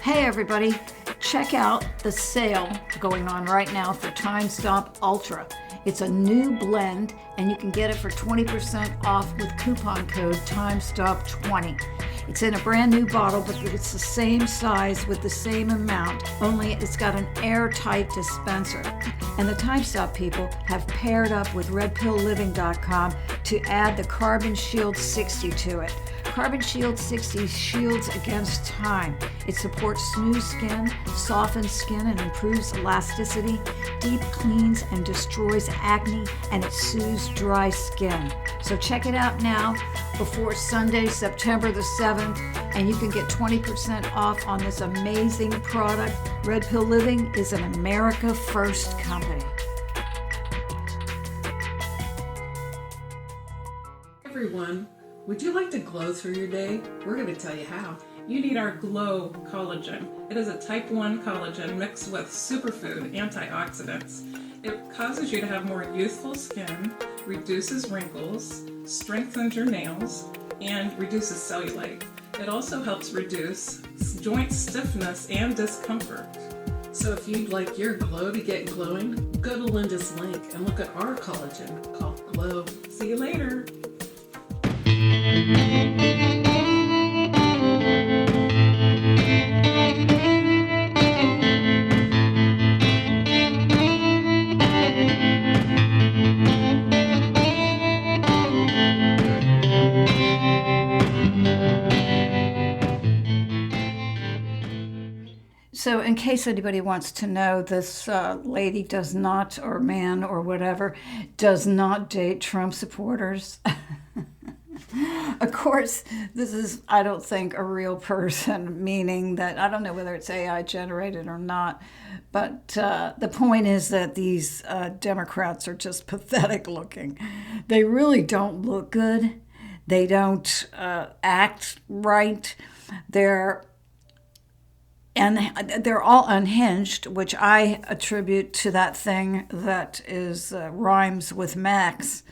Hey everybody, check out the sale going on right now for Time Stop Ultra. It's a new blend and you can get it for 20% off with coupon code TIMESTOP20. It's in a brand new bottle, but it's the same size with the same amount, only it's got an airtight dispenser. And the Time Stop people have paired up with RedPillLiving.com to add the Carbon Shield 60 to it. Carbon Shield 60 shields against time. It supports smooth skin, softens skin, and improves elasticity, deep cleans and destroys acne, and it soothes dry skin. So check it out now before Sunday, September the 7th, and you can get 20% off on this amazing product. Red Pill Living is an America First company. Everyone, would you like to glow through your day? We're going to tell you how. You need our Glow Collagen. It is a type 1 collagen mixed with superfood antioxidants. It causes you to have more youthful skin, reduces wrinkles, strengthens your nails, and reduces cellulite. It also helps reduce joint stiffness and discomfort. So if you'd like your glow to get glowing, go to Linda's link and look at our collagen called Glow. See you later. So in case anybody wants to know, this lady does not, or man, or whatever, does not date Trump supporters. Of course, this is, I don't think, a real person, meaning that, I don't know whether it's AI generated or not, but the point is that these Democrats are just pathetic looking. They really don't look good. They don't act right. They're all unhinged, which I attribute to that thing that is rhymes with Max.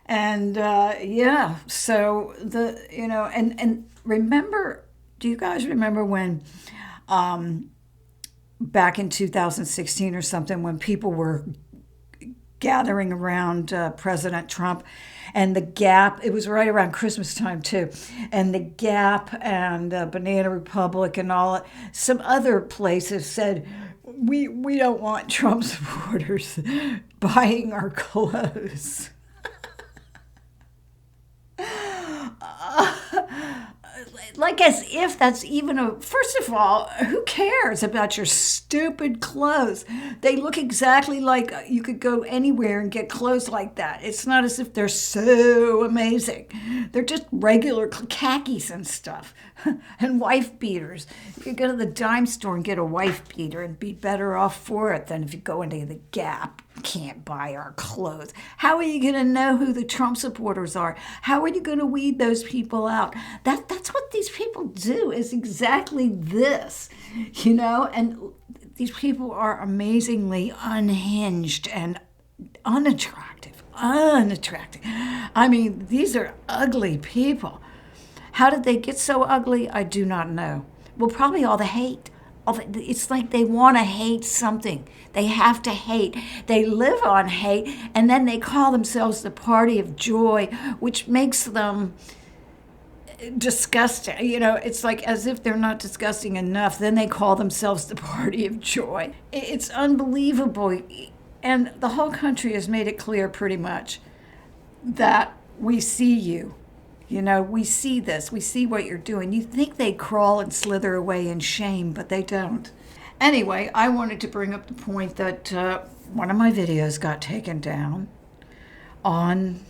And yeah, so and remember, do you guys remember when back in 2016 or something, when people were gathering around President Trump, and the Gap, it was right around Christmas time too, and the Gap and Banana Republic and all, some other places said, we don't want Trump supporters buying our clothes. Like as if that's even first of all, who cares about your stupid clothes? They look exactly like you could go anywhere and get clothes like that. It's not as if they're so amazing. They're just regular khakis and stuff and wife beaters. You could go to the dime store and get a wife beater and be better off for it than if you go into the Gap. Can't buy our clothes. How are you going to know who the Trump supporters are? How are you going to weed those people out? That's what these people do, is exactly this, and these people are amazingly unhinged and unattractive. I mean, these are ugly people. How did they get so ugly? I do not know. Well, probably all the hate. It's like they want to hate something. They have to hate. They live on hate, and then they call themselves the party of joy, which makes them disgusting. It's like as if they're not disgusting enough, then they call themselves the party of joy. It's unbelievable. And the whole country has made it clear pretty much that we see you. We see this. We see what you're doing. You think they crawl and slither away in shame, but they don't. Anyway, I wanted to bring up the point that one of my videos got taken down on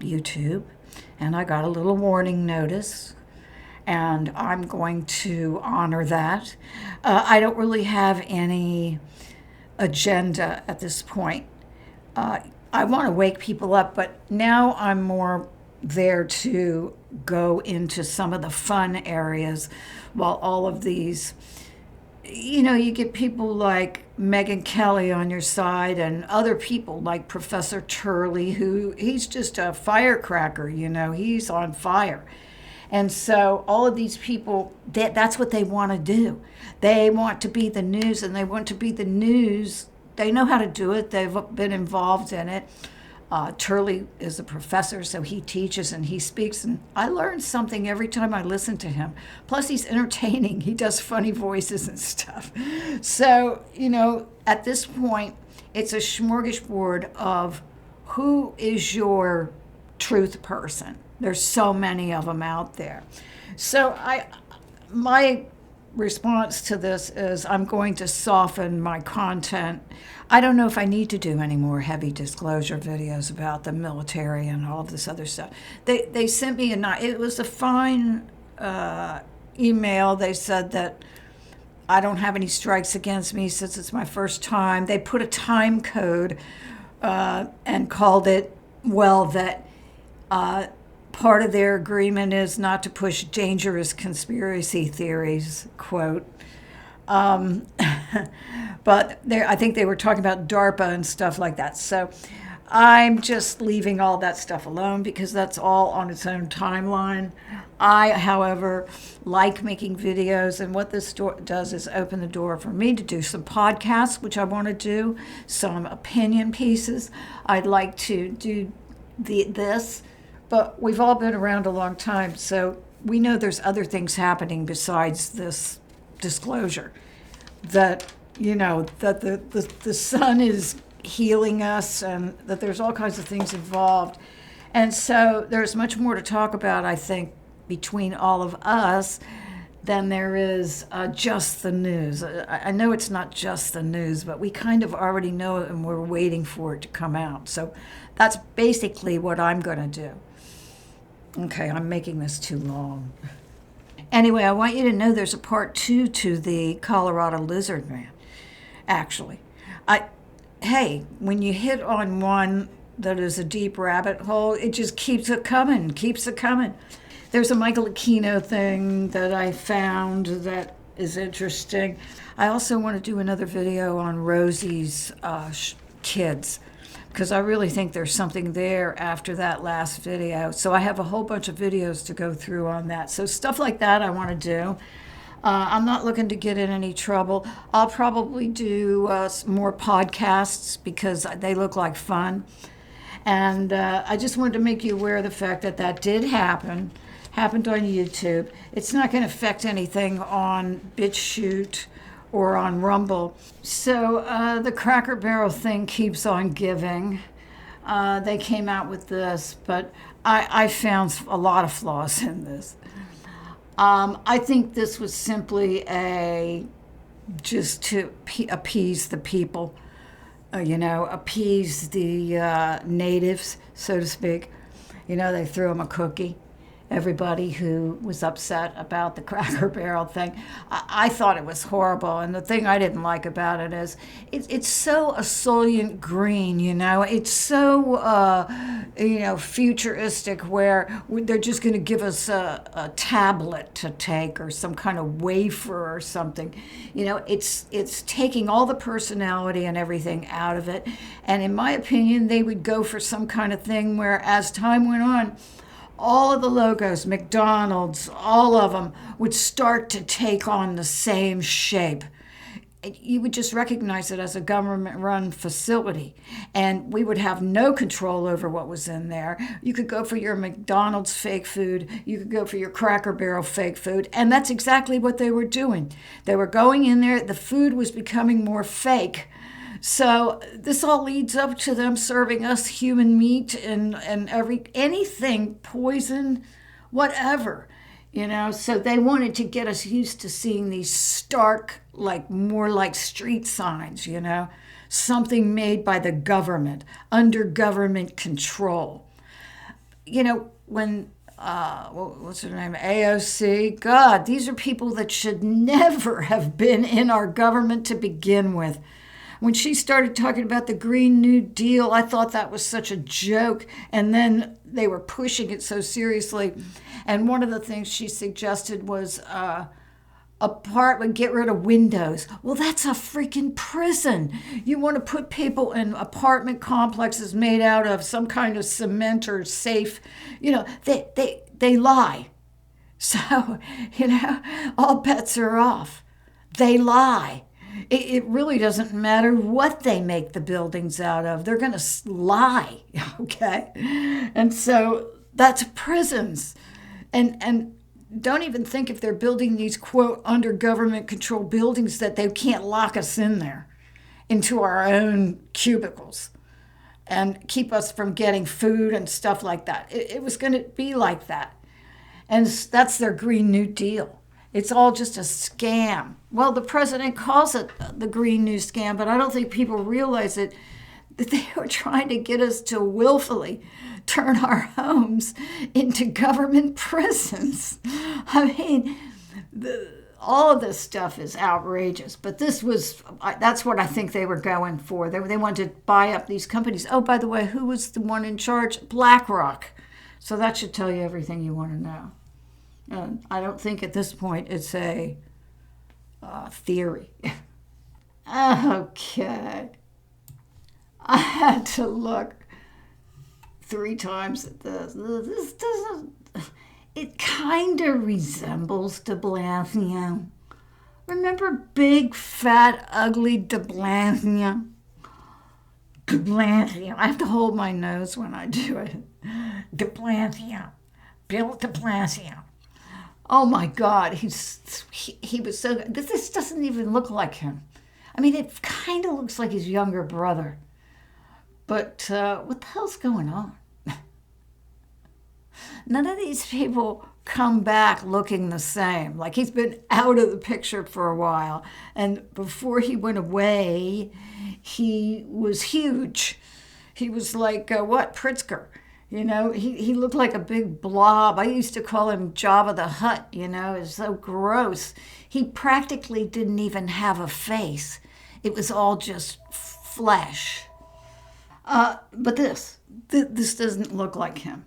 YouTube, and I got a little warning notice, and I'm going to honor that. I don't really have any agenda at this point. I want to wake people up, but now I'm more there to go into some of the fun areas, while all of these, you get people like Megyn Kelly on your side and other people like Professor Turley, he's just a firecracker, he's on fire. And so all of these people, that's what they want to do. They want to be the news, and they want to be the news. They know how to do it. They've been involved in it. Turley is a professor, so he teaches and he speaks, and I learn something every time I listen to him. Plus, he's entertaining. He does funny voices and stuff. So, at this point, it's a smorgasbord of who is your truth person. There's so many of them out there. So my response to this is I'm going to soften my content. I don't know if I need to do any more heavy disclosure videos about the military and all of this other stuff. They sent me it was a fine email. They said that I don't have any strikes against me since it's my first time. They put a time code and called it, that part of their agreement is not to push dangerous conspiracy theories, quote. But I think they were talking about DARPA and stuff like that. So I'm just leaving all that stuff alone because that's all on its own timeline. I, however, like making videos, and what this does is open the door for me to do some podcasts, which I want to do, some opinion pieces. I'd like to do this, but we've all been around a long time, so we know there's other things happening besides this disclosure. That, that the sun is healing us and that there's all kinds of things involved. And so there's much more to talk about, I think, between all of us than there is just the news. I know it's not just the news, but we kind of already know it and we're waiting for it to come out. So that's basically what I'm going to do. Okay, I'm making this too long. Anyway, I want you to know there's a part 2 to the Colorado Lizard Man, actually. Hey, when you hit on one that is a deep rabbit hole, it just keeps it coming. There's a Michael Aquino thing that I found that is interesting. I also want to do another video on Rosie's kids, because I really think there's something there after that last video. So I have a whole bunch of videos to go through on that. So stuff like that I want to do. I'm not looking to get in any trouble. I'll probably do more podcasts because they look like fun. And I just wanted to make you aware of the fact that did happened on YouTube. It's not going to affect anything on BitChute or on Rumble. So the Cracker Barrel thing keeps on giving. They came out with this, but I found a lot of flaws in this. I think this was simply just to appease the people, appease the natives, so to speak. They threw them a cookie. Everybody who was upset about the Cracker Barrel thing. I thought it was horrible, and the thing I didn't like about it is it's so ebullient green, It's so, futuristic, where they're just going to give us a tablet to take or some kind of wafer or something. It's taking all the personality and everything out of it, and in my opinion, they would go for some kind of thing where, as time went on, all of the logos, McDonald's, all of them would start to take on the same shape. You would just recognize it as a government-run facility, and we would have no control over what was in there. You could go for your McDonald's fake food, you could go for your Cracker Barrel fake food, and that's exactly what they were doing. They were going in there, the food was becoming more fake. So this all leads up to them serving us human meat and anything, poison, whatever, So they wanted to get us used to seeing these stark, more like street signs, something made by the government, under government control. When what's her name? AOC. God, these are people that should never have been in our government to begin with. When she started talking about the Green New Deal, I thought that was such a joke. And then they were pushing it so seriously. And one of the things she suggested was apartment, get rid of windows. Well, that's a freaking prison. You want to put people in apartment complexes made out of some kind of cement or safe. They lie. So, all bets are off. They lie. It really doesn't matter what they make the buildings out of. They're going to lie, okay? And so that's prisons. And don't even think if they're building these, quote, under government control buildings that they can't lock us in there into our own cubicles and keep us from getting food and stuff like that. It was going to be like that. And that's their Green New Deal. It's all just a scam. Well, the president calls it the Green New Scam, but I don't think people realize it, that they were trying to get us to willfully turn our homes into government prisons. I mean, all of this stuff is outrageous, but that's what I think they were going for. They wanted to buy up these companies. Oh, by the way, who was the one in charge? BlackRock. So that should tell you everything you want to know. And I don't think at this point it's a theory. Okay. I had to look 3 times at this. This doesn't... It kind of resembles de Blasio. Remember big, fat, ugly de Blasio? De Blasio. I have to hold my nose when I do it. De Blasio. Bill de Blasio. Oh my God, he was so good. This doesn't even look like him. I mean, it kind of looks like his younger brother. But what the hell's going on? None of these people come back looking the same. Like he's been out of the picture for a while. And before he went away, he was huge. He was like, Pritzker? He looked like a big blob. I used to call him Jabba the Hutt, It's so gross. He practically didn't even have a face. It was all just flesh. But this doesn't look like him.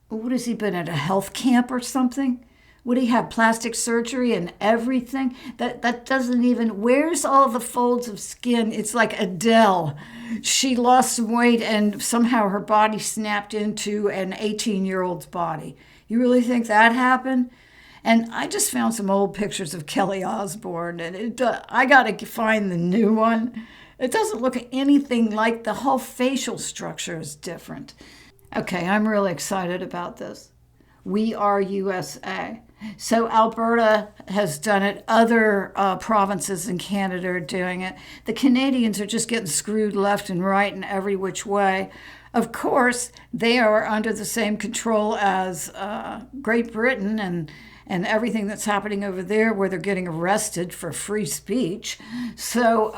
What has he been at, a health camp or something? Would he have plastic surgery and everything? That doesn't even, where's all the folds of skin? It's like Adele. She lost some weight and somehow her body snapped into an 18-year-old's body. You really think that happened? And I just found some old pictures of Kelly Osbourne, and I got to find the new one. It doesn't look anything like, the whole facial structure is different. Okay, I'm really excited about this. We are USA. So Alberta has done it. Other provinces in Canada are doing it. The Canadians are just getting screwed left and right in every which way. Of course, they are under the same control as Great Britain and everything that's happening over there where they're getting arrested for free speech. So,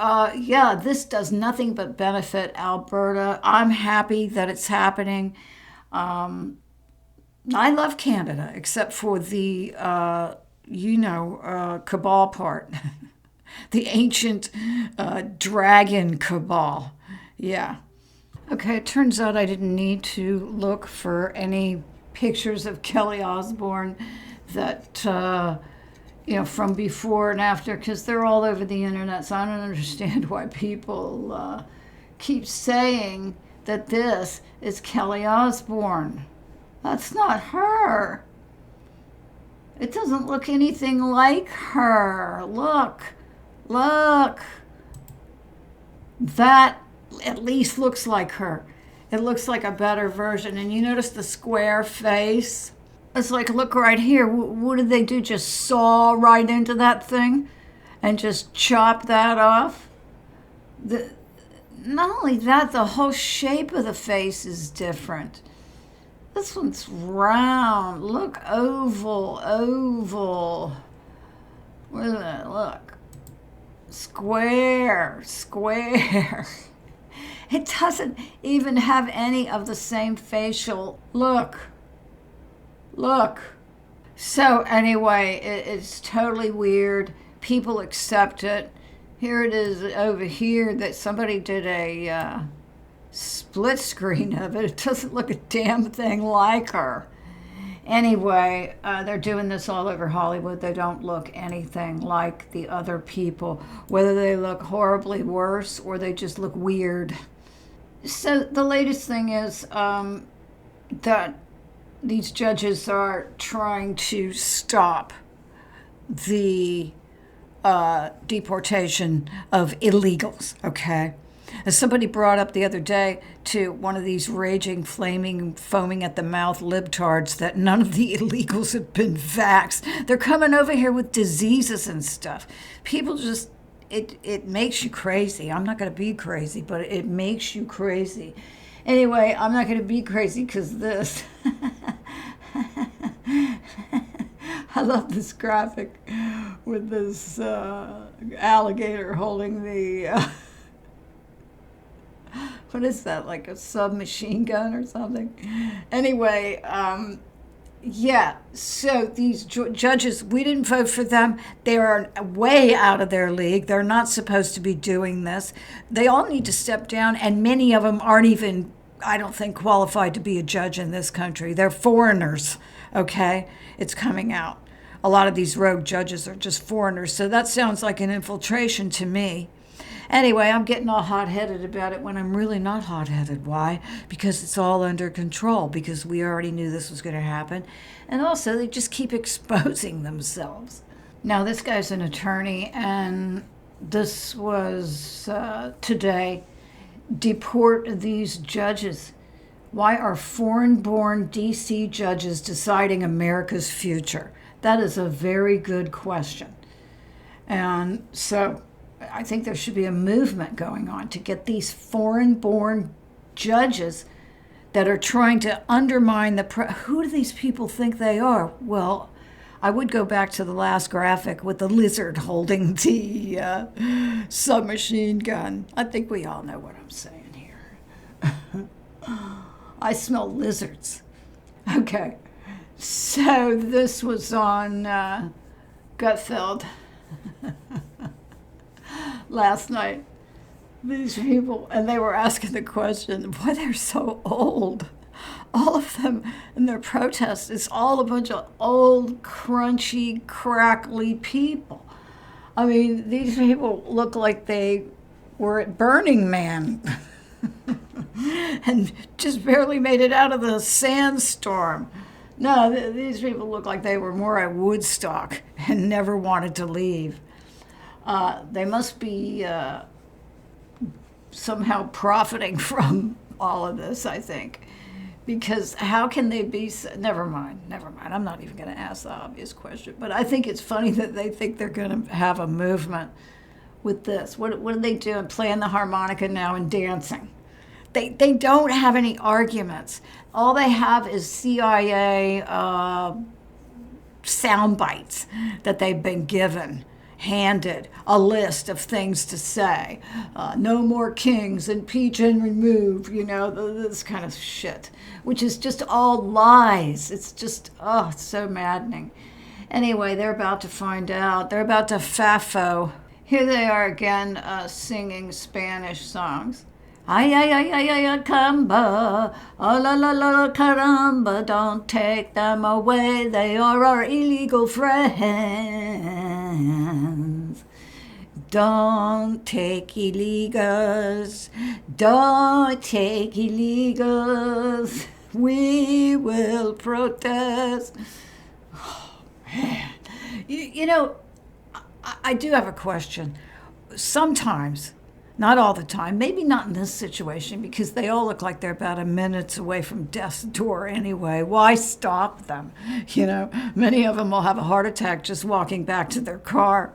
this does nothing but benefit Alberta. I'm happy that it's happening. I love Canada, except for the, cabal part. The ancient dragon cabal. Yeah. Okay, it turns out I didn't need to look for any pictures of Kelly Osbourne that, from before and after, because they're all over the internet, so I don't understand why people keep saying that this is Kelly Osbourne. That's not her. It doesn't look anything like her. Look. That at least looks like her. It looks like a better version. And you notice the square face? It's like, look right here. What did they do? Just saw right into that thing and just chop that off? Not only that, the whole shape of the face is different. This one's round. Look, oval. Wait a minute, look. Square. It doesn't even have any of the same facial look. So anyway, it's totally weird. People accept it. Here it is over here that somebody did a split screen of it. It doesn't look a damn thing like her. Anyway, they're doing this all over Hollywood. They don't look anything like the other people, whether they look horribly worse or they just look weird. So the latest thing is that these judges are trying to stop the deportation of illegals, okay? As somebody brought up the other day to one of these raging, flaming, foaming at the mouth libtards that none of the illegals have been vaxxed. They're coming over here with diseases and stuff. People just, it makes you crazy. I'm not going to be crazy, but it makes you crazy. Anyway, I'm not going to be crazy because this. I love this graphic with this alligator holding the, what is that, like a submachine gun or something? Anyway, yeah, so these judges, we didn't vote for them. They are way out of their league. They're not supposed to be doing this. They all need to step down, and many of them aren't even, I don't think, qualified to be a judge in this country. They're foreigners, okay? It's coming out. A lot of these rogue judges are just foreigners, so that sounds like an infiltration to me. Anyway, I'm getting all hot-headed about it when I'm really not hot-headed. Why? Because it's all under control, because we already knew this was going to happen. And also, they just keep exposing themselves. Now, this guy's an attorney, and this was today. Deport these judges. Why are foreign-born D.C. judges deciding America's future? That is a very good question. And so I think there should be a movement going on to get these foreign-born judges that are trying to undermine the who do these people think they are? Well, I would go back to the last graphic with the lizard holding the submachine gun. I think we all know what I'm saying here. I smell lizards. Okay, so this was on Gutfeld last night. These people, and they were asking the question, why they're so old. All of them in their protest is all a bunch of old, crunchy, crackly people. I mean, these people look like they were at Burning Man and just barely made it out of the sandstorm. No, these people look like they were more at Woodstock and never wanted to leave. They must be somehow profiting from all of this, I think. Because how can they be, never mind. I'm not even going to ask the obvious question. But I think it's funny that they think they're going to have a movement with this. What are they doing? Playing the harmonica now and dancing. They don't have any arguments. All they have is CIA sound bites that they've been given, handed a list of things to say. No more kings, impeach and remove, this kind of shit, which is just all lies. It's just, it's so maddening. Anyway, they're about to find out. They're about to FAFO. Here they are again singing Spanish songs. Ay, ay, ay, ay, ay, ay, caramba, oh, la, la, la, la, caramba, don't take them away, they are our illegal friends. Don't take illegals, don't take illegals, we will protest. Oh, man. I do have a question. Sometimes, not all the time, maybe not in this situation, because they all look like they're about a minute away from death's door anyway. Why stop them? Many of them will have a heart attack just walking back to their car.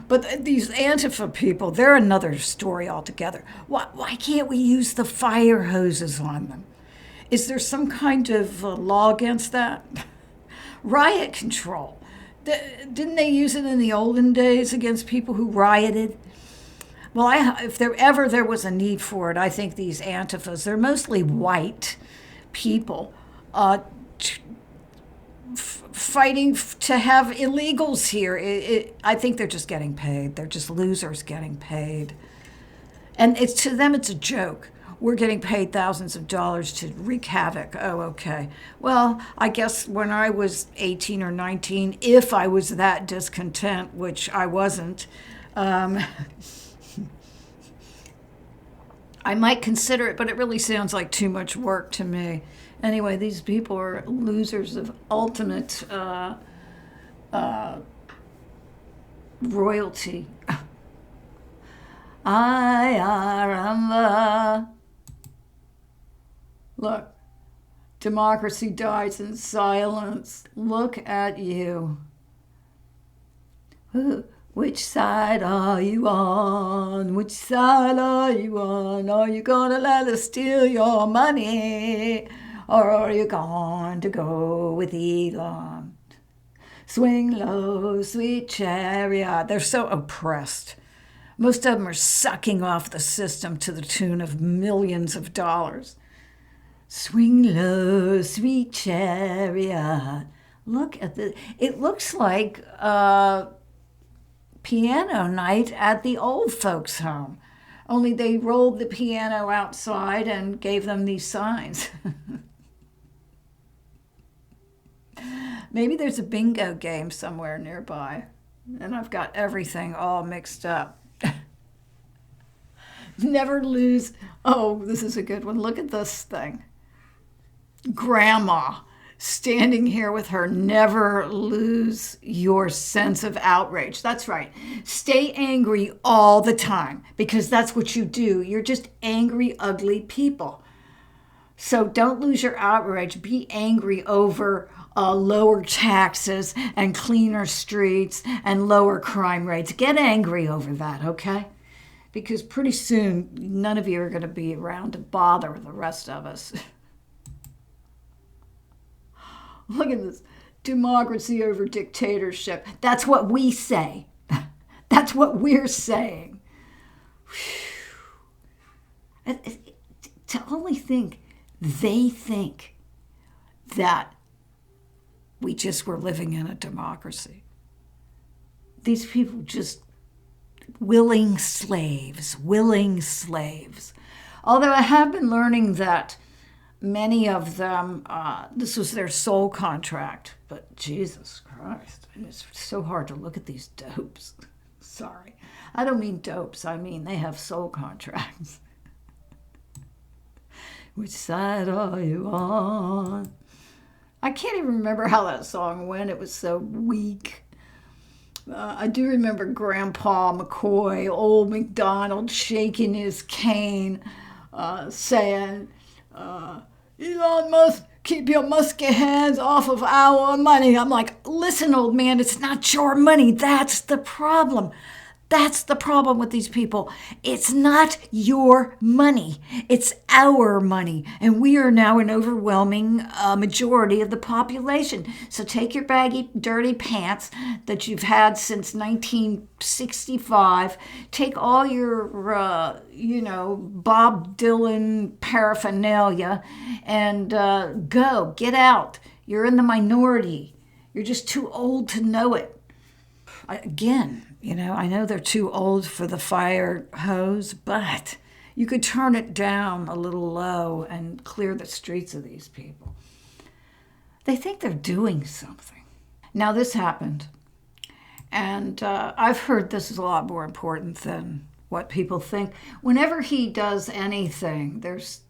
But these Antifa people, they're another story altogether. Why can't we use the fire hoses on them? Is there some kind of law against that? Riot control. Didn't they use it in the olden days against people who rioted? Well, if there was a need for it, I think these Antifas, they're mostly white people fighting to have illegals here. I think they're just getting paid. They're just losers getting paid. And to them, it's a joke. We're getting paid thousands of dollars to wreak havoc. Oh, okay. Well, I guess when I was 18 or 19, if I was that discontent, which I wasn't, I might consider it, but it really sounds like too much work to me. Anyway, these people are losers of ultimate royalty. I am the... Look, democracy dies in silence. Look at you. Which side are you on? Which side are you on? Are you gonna let us steal your money? Or are you going to go with Elon? Swing low, sweet chariot. They're so oppressed. Most of them are sucking off the system to the tune of millions of dollars. Swing low, sweet chariot. Look at the... It looks like piano night at the old folks' home. Only they rolled the piano outside and gave them these signs. Maybe there's a bingo game somewhere nearby, and I've got everything all mixed up. Never lose... Oh, this is a good one. Look at this thing. Grandma standing here with her never lose your sense of outrage. That's right. Stay angry all the time, because that's what you do. You're just angry, ugly people. So don't lose your outrage. Be angry over lower taxes and cleaner streets and lower crime rates. Get angry over that, okay? Because pretty soon, none of you are going to be around to bother the rest of us. Look at this. Democracy over dictatorship. That's what we say. That's what we're saying. To only think, they think that we just were living in a democracy. These people just willing slaves. Although I have been learning that many of them, this was their sole contract. But Jesus Christ, it's so hard to look at these dopes. Sorry. I don't mean dopes. I mean they have sole contracts. Which side are you on? I can't even remember how that song went. It was so weak. I do remember Grandpa McCoy, old McDonald, shaking his cane, saying, Elon Musk, keep your musky hands off of our money. I'm like, listen, old man, it's not your money. That's the problem. That's the problem with these people. It's not your money. It's our money. And we are now an overwhelming majority of the population. So take your baggy, dirty pants that you've had since 1965. Take all your, Bob Dylan paraphernalia and go. Get out. You're in the minority. You're just too old to know it. Again, I know they're too old for the fire hose, but you could turn it down a little low and clear the streets of these people. They think they're doing something. Now, this happened, and I've heard this is a lot more important than what people think. Whenever he does anything, there's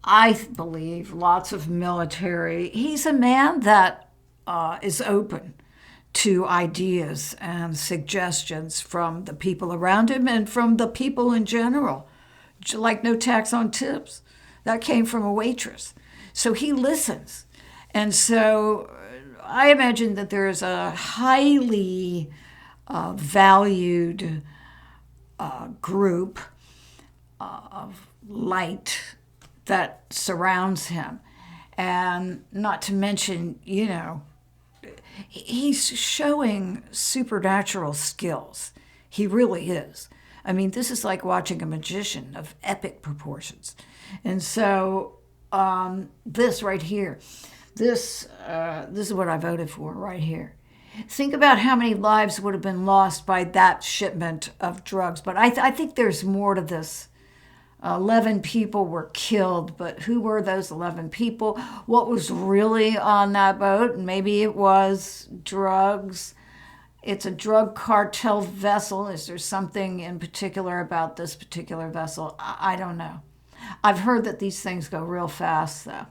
I believe, lots of military. He's a man that is open to ideas and suggestions from the people around him and from the people in general. Like no tax on tips. That came from a waitress. So he listens. And so I imagine that there is a highly valued group of light that surrounds him. And not to mention, he's showing supernatural skills. He really is. I mean, this is like watching a magician of epic proportions. And so this right here, this is what I voted for right here. Think about how many lives would have been lost by that shipment of drugs. But I think there's more to this. 11 people were killed, but who were those 11 people? What was really on that boat? Maybe it was drugs. It's a drug cartel vessel. Is there something in particular about this particular vessel? I don't know. I've heard that these things go real fast, though.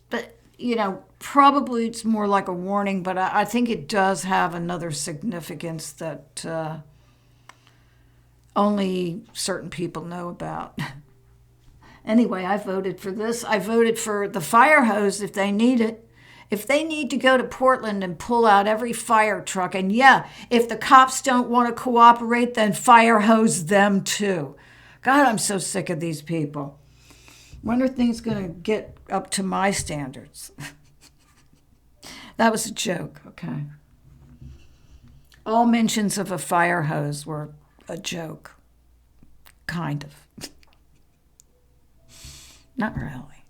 But, you know, probably it's more like a warning, but I think it does have another significance that only certain people know about. Anyway, I voted for this. I voted for the fire hose if they need it. If they need to go to Portland and pull out every fire truck, and yeah, if the cops don't want to cooperate, then fire hose them too. God, I'm so sick of these people. When are things going to get up to my standards? That was a joke, okay? All mentions of a fire hose were a joke. Kind of. Not really.